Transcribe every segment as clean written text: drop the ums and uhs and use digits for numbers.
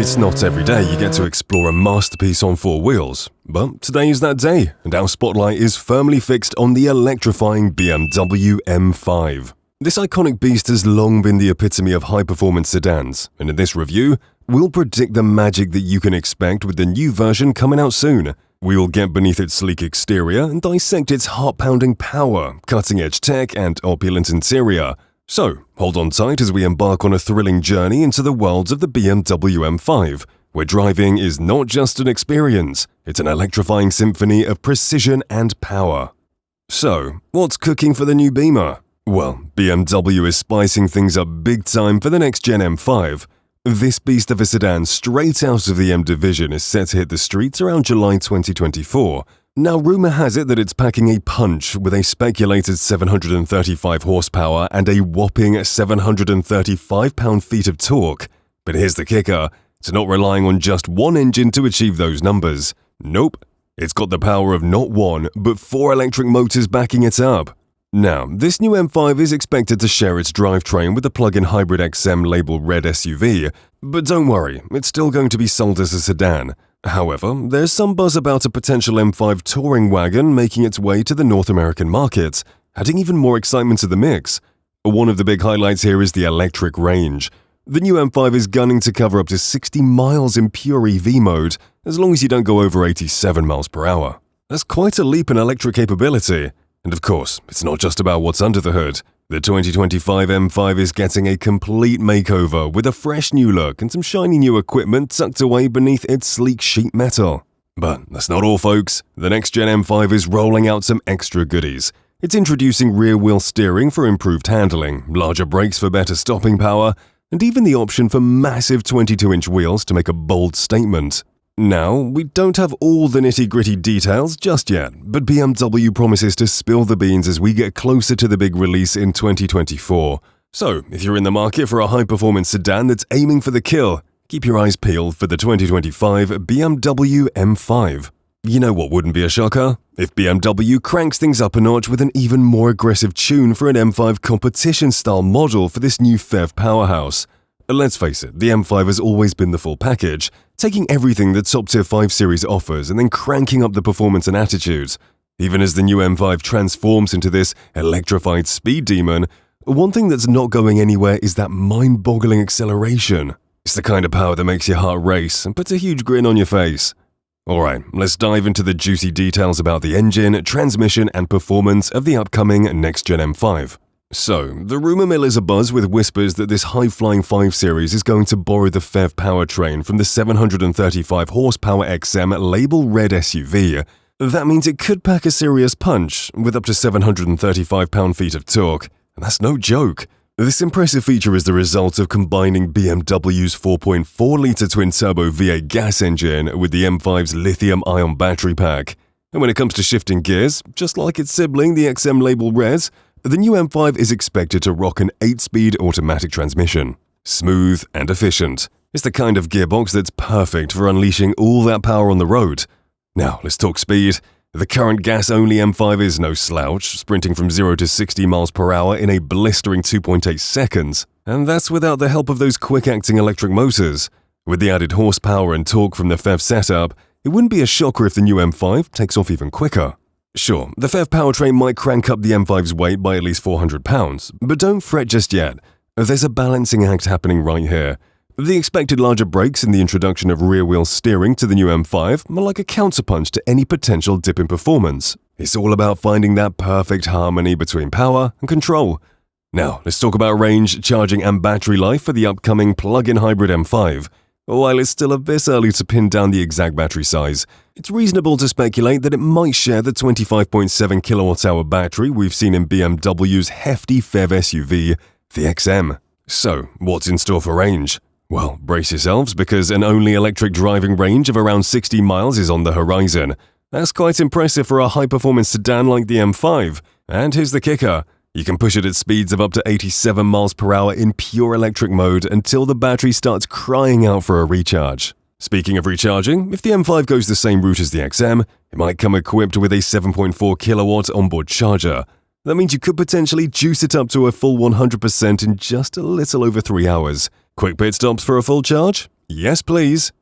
It's not every day you get to explore a masterpiece on four wheels, but today is that day, and our spotlight is firmly fixed on the electrifying BMW M5. This iconic beast has long been the epitome of high-performance sedans, and in this review, we'll predict the magic that you can expect with the new version coming out soon. We will get beneath its sleek exterior and dissect its heart-pounding power, cutting-edge tech, and opulent interior. So, hold on tight as we embark on a thrilling journey into the worlds of the BMW M5, where driving is not just an experience, it's an electrifying symphony of precision and power. So, what's cooking for the new Beamer? Well, BMW is spicing things up big time for the next-gen M5. This beast of a sedan straight out of the M division is set to hit the streets around July 2024. Now, rumor has it that it's packing a punch with a speculated 735 horsepower and a whopping 735 pound-feet of torque. But here's the kicker, it's not relying on just one engine to achieve those numbers. Nope, it's got the power of not one, but 4 electric motors backing it up. Now, this new M5 is expected to share its drivetrain with the plug-in hybrid XM labeled Red SUV, but don't worry, it's still going to be sold as a sedan. However, there's some buzz about a potential M5 touring wagon making its way to the North American market, adding even more excitement to the mix. One of the big highlights here is the electric range. The new M5 is gunning to cover up to 60 miles in pure EV mode, as long as you don't go over 87 miles per hour. That's quite a leap in electric capability. And of course, it's not just about what's under the hood. The 2025 M5 is getting a complete makeover with a fresh new look and some shiny new equipment tucked away beneath its sleek sheet metal. But that's not all, folks. The next-gen M5 is rolling out some extra goodies. It's introducing rear-wheel steering for improved handling, larger brakes for better stopping power, and even the option for massive 22-inch wheels to make a bold statement. Now, we don't have all the nitty-gritty details just yet, but BMW promises to spill the beans as we get closer to the big release in 2024. So, if you're in the market for a high-performance sedan that's aiming for the kill, keep your eyes peeled for the 2025 BMW M5. You know what wouldn't be a shocker? If BMW cranks things up a notch with an even more aggressive tune for an M5 competition-style model for this new PHEV powerhouse. Let's face it, the M5 has always been the full package, taking everything the top-tier 5 Series offers and then cranking up the performance and attitude. Even as the new M5 transforms into this electrified speed demon, one thing that's not going anywhere is that mind-boggling acceleration. It's the kind of power that makes your heart race and puts a huge grin on your face. Alright, let's dive into the juicy details about the engine, transmission, and performance of the upcoming next-gen M5. So, the rumor mill is abuzz with whispers that this high-flying 5 Series is going to borrow the PHEV powertrain from the 735 horsepower XM label Red SUV. That means it could pack a serious punch, with up to 735 pound-feet of torque, and that's no joke. This impressive feature is the result of combining BMW's 4.4-litre twin-turbo V8 gas engine with the M5's lithium-ion battery pack. And when it comes to shifting gears, just like its sibling, the XM label Res, the new M5 is expected to rock an 8-speed automatic transmission. Smooth and efficient. It's the kind of gearbox that's perfect for unleashing all that power on the road. Now, let's talk speed. The current gas-only M5 is no slouch, sprinting from 0 to 60 miles per hour in a blistering 2.8 seconds. And that's without the help of those quick-acting electric motors. With the added horsepower and torque from the PHEV setup, it wouldn't be a shocker if the new M5 takes off even quicker. Sure, the PHEV powertrain might crank up the M5's weight by at least 400 pounds, but don't fret just yet. There's a balancing act happening right here. The expected larger brakes and the introduction of rear-wheel steering to the new M5 are like a counterpunch to any potential dip in performance. It's all about finding that perfect harmony between power and control. Now, let's talk about range, charging, and battery life for the upcoming plug-in hybrid M5. While it's still a bit early to pin down the exact battery size, it's reasonable to speculate that it might share the 25.7 kWh battery we've seen in BMW's hefty PHEV SUV, the XM. So, what's in store for range? Well, brace yourselves because an only electric driving range of around 60 miles is on the horizon. That's quite impressive for a high-performance sedan like the M5. And here's the kicker. You can push it at speeds of up to 87 miles per hour in pure electric mode until the battery starts crying out for a recharge. Speaking of recharging, if the M5 goes the same route as the XM, it might come equipped with a 7.4 kilowatt onboard charger. That means you could potentially juice it up to a full 100% in just a little over 3 hours. Quick pit stops for a full charge? Yes, please.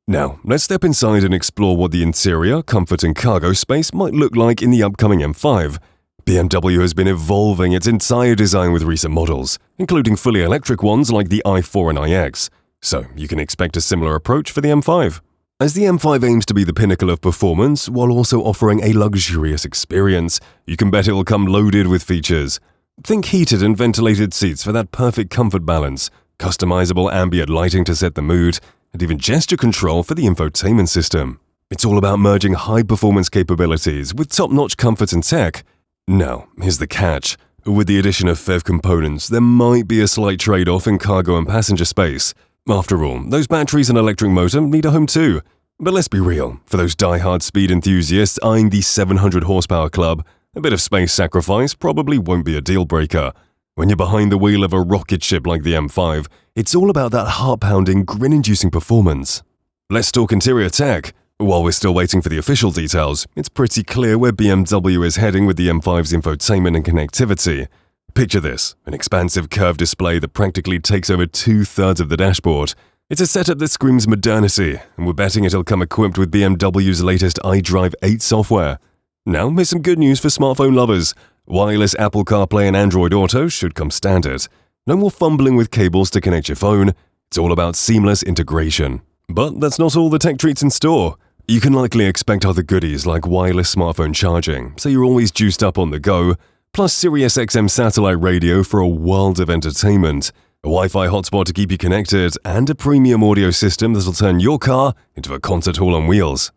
Now, let's step inside and explore what the interior, comfort and cargo space might look like in the upcoming M5. BMW has been evolving its entire design with recent models, including fully electric ones like the i4 and iX, so you can expect a similar approach for the M5. As the M5 aims to be the pinnacle of performance while also offering a luxurious experience, you can bet it will come loaded with features. Think heated and ventilated seats for that perfect comfort balance, customizable ambient lighting to set the mood, and even gesture control for the infotainment system. It's all about merging high-performance capabilities with top-notch comfort and tech. Now, here's the catch. With the addition of PHEV components, there might be a slight trade-off in cargo and passenger space. After all, those batteries and electric motor need a home too. But let's be real, for those die-hard speed enthusiasts eyeing the 700 horsepower club, a bit of space sacrifice probably won't be a deal-breaker. When you're behind the wheel of a rocket ship like the M5, it's all about that heart-pounding, grin-inducing performance. Let's talk interior tech. While we're still waiting for the official details, it's pretty clear where BMW is heading with the M5's infotainment and connectivity. Picture this, an expansive curved display that practically takes over 2/3 of the dashboard. It's a setup that screams modernity, and we're betting it'll come equipped with BMW's latest iDrive 8 software. Now, here's some good news for smartphone lovers. Wireless Apple CarPlay and Android Auto should come standard. No more fumbling with cables to connect your phone. It's all about seamless integration. But that's not all the tech treats in store. You can likely expect other goodies like wireless smartphone charging, so you're always juiced up on the go, plus Sirius XM satellite radio for a world of entertainment, a Wi-Fi hotspot to keep you connected, and a premium audio system that'll turn your car into a concert hall on wheels.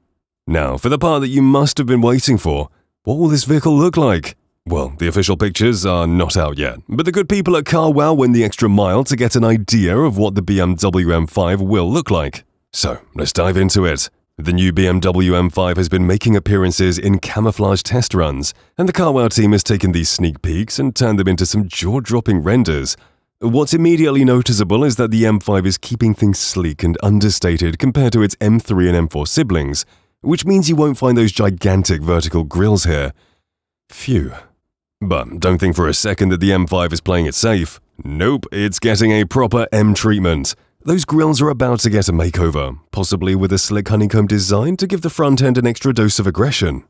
Now, for the part that you must have been waiting for, what will this vehicle look like? Well, the official pictures are not out yet, but the good people at CarWow went the extra mile to get an idea of what the BMW M5 will look like. So, let's dive into it. The new BMW M5 has been making appearances in camouflage test runs, and the CarWow team has taken these sneak peeks and turned them into some jaw-dropping renders. What's immediately noticeable is that the M5 is keeping things sleek and understated compared to its M3 and M4 siblings, which means you won't find those gigantic vertical grills here. Phew. But don't think for a second that the M5 is playing it safe. Nope, it's getting a proper M treatment. Those grills are about to get a makeover, possibly with a slick honeycomb design to give the front end an extra dose of aggression.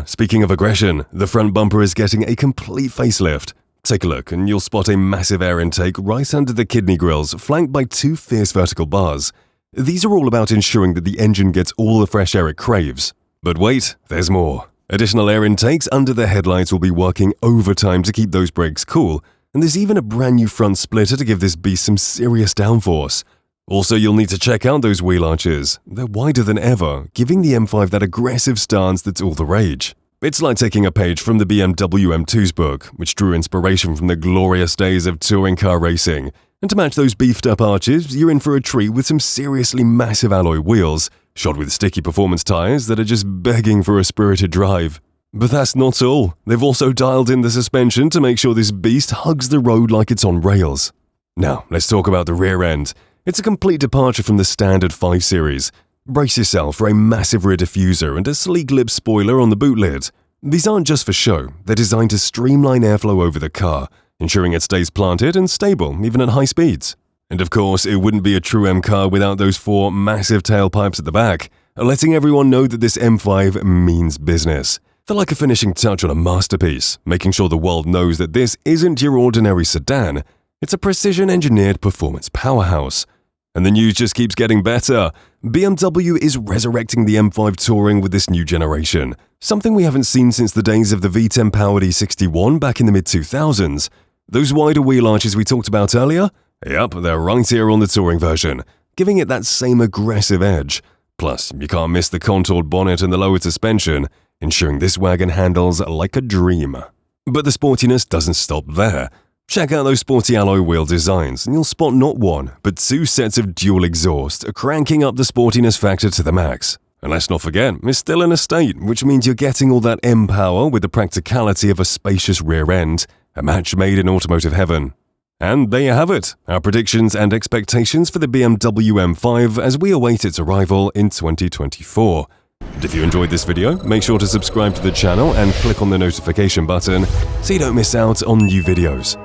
Speaking of aggression, the front bumper is getting a complete facelift. Take a look and you'll spot a massive air intake right under the kidney grills, flanked by two fierce vertical bars. These are all about ensuring that the engine gets all the fresh air it craves. But wait, there's more. Additional air intakes under the headlights will be working overtime to keep those brakes cool, and there's even a brand new front splitter to give this beast some serious downforce. Also, you'll need to check out those wheel arches. They're wider than ever, giving the M5 that aggressive stance that's all the rage. It's like taking a page from the BMW M2's book, which drew inspiration from the glorious days of touring car racing. And to match those beefed-up arches, you're in for a treat with some seriously massive alloy wheels, shod with sticky performance tires that are just begging for a spirited drive. But that's not all. They've also dialed in the suspension to make sure this beast hugs the road like it's on rails. Now, let's talk about the rear end. It's a complete departure from the standard 5 Series. Brace yourself for a massive rear diffuser and a sleek lip spoiler on the boot lid. These aren't just for show, they're designed to streamline airflow over the car, ensuring it stays planted and stable even at high speeds. And of course, it wouldn't be a true M car without those 4 massive tailpipes at the back, letting everyone know that this M5 means business. They're like a finishing touch on a masterpiece, making sure the world knows that this isn't your ordinary sedan, it's a precision-engineered performance powerhouse. And the news just keeps getting better. BMW is resurrecting the M5 Touring with this new generation, something we haven't seen since the days of the V10-powered E61 back in the mid-2000s. Those wider wheel arches we talked about earlier? Yep, they're right here on the Touring version, giving it that same aggressive edge. Plus, you can't miss the contoured bonnet and the lowered suspension, ensuring this wagon handles like a dream. But the sportiness doesn't stop there. Check out those sporty alloy wheel designs and you'll spot not 1, but 2 sets of dual exhaust, cranking up the sportiness factor to the max. And let's not forget, it's still an estate, which means you're getting all that M power with the practicality of a spacious rear end, a match made in automotive heaven. And there you have it, our predictions and expectations for the BMW M5 as we await its arrival in 2024. And if you enjoyed this video, make sure to subscribe to the channel and click on the notification button so you don't miss out on new videos.